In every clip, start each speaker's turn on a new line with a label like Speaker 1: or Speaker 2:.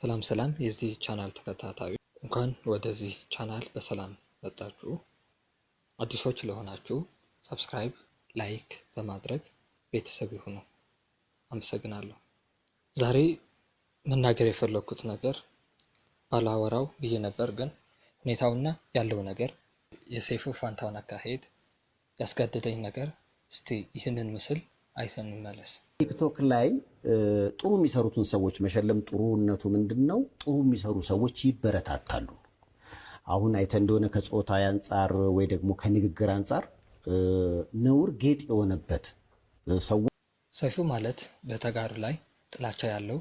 Speaker 1: ሰላም የዚህ ቻናል ተከታታዮች እንኳን ወደዚህ ቻናል በሰላም መጣችሁ። አዲሶች ለሆናችሁ ሰብስክራይብ፣ ላይክ በማድረግ ቤተሰብ ይሁኑ። አመሰግናለሁ። ዛሬ መናገር የፈለኩት ነገር ባላወራው ብዬ ነበር፣ ግን ሁኔታውና ያለው ነገር የሰይፉ ፋንታሁን አካሄድ ያስገደደኝ ነገር እስቲ ይህንን ምስል አይተን እንመለስ።
Speaker 2: ቲክቶክ ላይ ጥሩ የሚሰሩትን ሰዎች መሸለም ጥሩነቱ ምንድነው? ጥሩ የሚሰሩ ሰዎች ይበረታታሉ። አሁን አይተ እንደሆነ ከጾታ አንጻር ወይ ደግሞ ከንግግር አንጻር ነውር ጌጥ የሆነበት ሰው
Speaker 1: ሰይፉ ማለት በተጋሩ ላይ ጥላቻ ያለው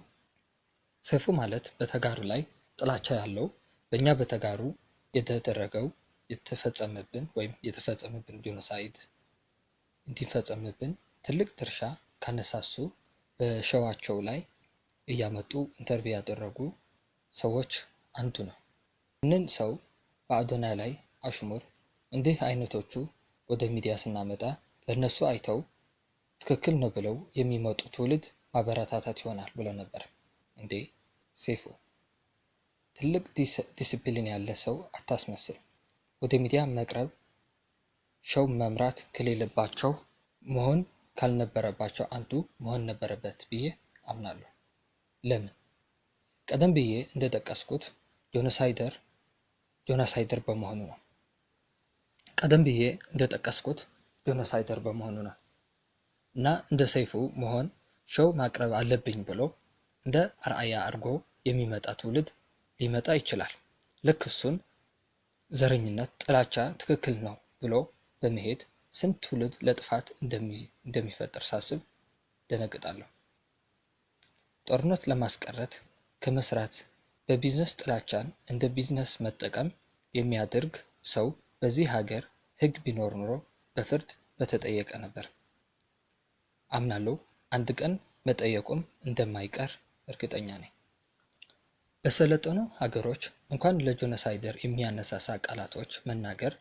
Speaker 1: ሰይፉ ማለት በተጋሩ ላይ ጥላቻ ያለው በእኛ በተጋሩ የተደረገው የተፈጸመብን ወይም የተፈጸመብን ጄኖሳይድ እንዲፈጸምብን ትልቅ ድርሻ ካነሳሱ በሸዋቸው ላይ እያመጡ ኢንተርቪው ያደረጉ ሰዎች አንዱ ነው። እንን ሰው በአዶናይ ላይ አሽሙር እንዲህ አይነቶቹ ወደ ሚዲያ ስናመጣ ለነሱ አይተው ትክክል ነው ብለው የሚመጡ ትውልድ ማበረታታት ይሆናል ብለው ነበር። እንዴ ሰይፉ ትልቅ ዲሲፕሊን ያለ ሰው አታስመስል። ወደ ሚዲያ መቅረብ ሾው መምራት ከሌለባቸው መሆን ካልነበረባቸው አንዱ መሆን ነበረበት ብዬ አምናለሁ። ለምን? ቀደም ብዬ እንደጠቀስኩት ጄኖሳይደር በመሆኑ ነው። እና እንደ ሰይፉ መሆን ሾው ማቅረብ አለብኝ ብሎ እንደ አርአያ አድርጎ የሚመጣ ትውልድ ሊመጣ ይችላል። ልክ እሱን ዘረኝነት፣ ጥላቻ ትክክል ነው ብሎ በመሄድ ስንት ትውልድ ለጥፋት እንደሚፈጠር ሳስብ ደነግጣለሁ። ጦርነት ለማስቀረት ከመስራት በቢዝነስ ጥላቻን እንደ ቢዝነስ መጠቀም የሚያደርግ ሰው በዚህ ሀገር ሕግ ቢኖር ኖሮ በፍርድ በተጠየቀ ነበር። አምናለሁ አንድ ቀን መጠየቁም እንደማይቀር እርግጠኛ ነኝ። በሰለጠኑ ሀገሮች እንኳን ለጄኖሳይደር የሚያነሳሳ ቃላቶች መናገር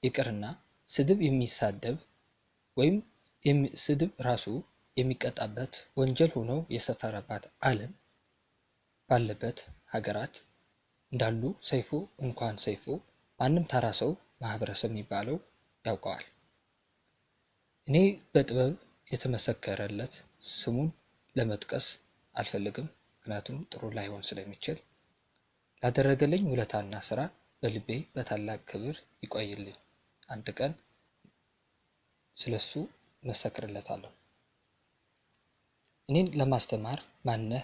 Speaker 1: ይቅርና ስድብ የሚሳደብ ወይም ስድብ ራሱ የሚቀጣበት ወንጀል ሆኖ የሰፈረባት ዓለም ባለበት ሀገራት እንዳሉ ሰይፉ እንኳን ሰይፉ ማንም ተራ ሰው ማህበረሰብ የሚባለው ያውቀዋል። እኔ በጥበብ የተመሰከረለት ስሙን ለመጥቀስ አልፈልግም፣ ምክንያቱም ጥሩ ላይሆን ስለሚችል ላደረገልኝ ውለታና ስራ በልቤ በታላቅ ክብር ይቆይልኝ። አንድ ቀን ስለሱ መሰክርለታለሁ። እኔን ለማስተማር ማነህ፣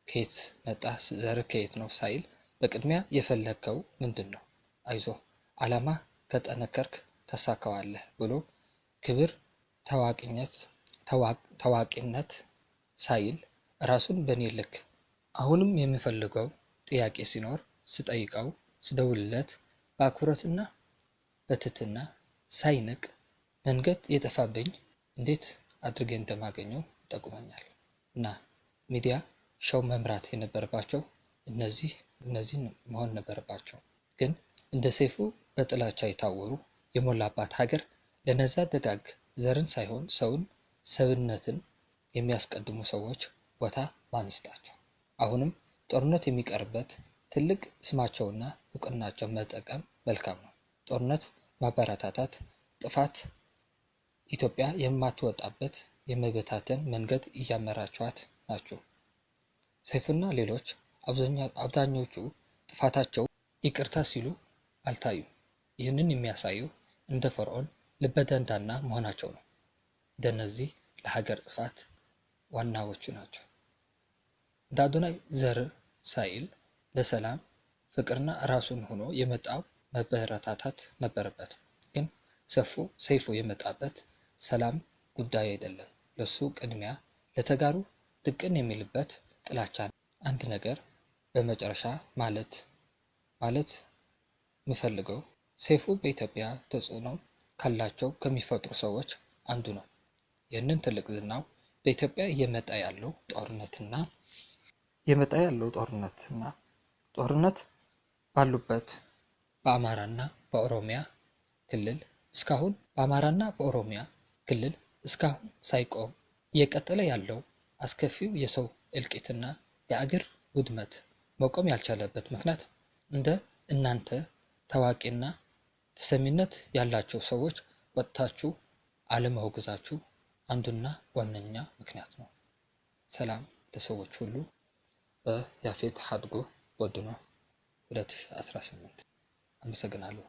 Speaker 1: ከየት መጣህ፣ ዘርህ ከየት ነው ሳይል በቅድሚያ የፈለግከው ምንድን ነው? አይዞህ፣ ዓላማ ከጠነከርክ ተሳካዋለህ ብሎ ክብር፣ ታዋቂነት ሳይል ራሱን በእኔ ልክ አሁንም የሚፈልገው ጥያቄ ሲኖር ስጠይቀው ስደውልለት በአክብሮትና በትህትና ሳይንቅ መንገድ የጠፋብኝ እንዴት አድርጌ እንደማገኘው ይጠቁመኛል። እና ሚዲያ ሾው መምራት የነበረባቸው እነዚህን መሆን ነበረባቸው። ግን እንደ ሰይፉ በጥላቻ የታወሩ የሞላባት ሀገር ለነዛ ደጋግ ዘርን ሳይሆን ሰውን፣ ሰብነትን የሚያስቀድሙ ሰዎች ቦታ ማንስጣቸው። አሁንም ጦርነት የሚቀርበት ትልቅ ስማቸውና እውቅናቸው መጠቀም መልካም ነው። ጦርነት ማበረታታት ጥፋት ኢትዮጵያ የማትወጣበት የመበታተን መንገድ እያመራችኋት ናቸው። ሰይፉና ሌሎች አብዛኞቹ ጥፋታቸው ይቅርታ ሲሉ አልታዩም። ይህንን የሚያሳዩ እንደ ፈርዖን ልበደንዳና መሆናቸው ነው። እንደነዚህ ለሀገር ጥፋት ዋናዎቹ ናቸው። እንደ አዶናይ ዘር ሳይል ለሰላም ፍቅርና ራሱን ሆኖ የመጣው መበረታታት ነበረበት። ግን ሰይፉ የመጣበት ሰላም ጉዳይ አይደለም። ለሱ ቅድሚያ ለተጋሩ ድቅን የሚልበት ጥላቻ። አንድ ነገር በመጨረሻ ማለት ምፈልገው ሰይፉ በኢትዮጵያ ተጽዕኖ ካላቸው ከሚፈጥሩ ሰዎች አንዱ ነው። ይህንን ትልቅ ዝናው በኢትዮጵያ እየመጣ ያለው ጦርነት ባሉበት በአማራና በኦሮሚያ ክልል እስካሁን ሳይቆም እየቀጠለ ያለው አስከፊው የሰው እልቂትና የአገር ውድመት መቆም ያልቻለበት ምክንያት እንደ እናንተ ታዋቂና ተሰሚነት ያላቸው ሰዎች ወጥታችሁ አለማውገዛችሁ አንዱና ዋነኛ ምክንያት ነው። ሰላም ለሰዎች ሁሉ። በያፌት ሀድጎ ወድኖ 2018። አመሰግናለሁ።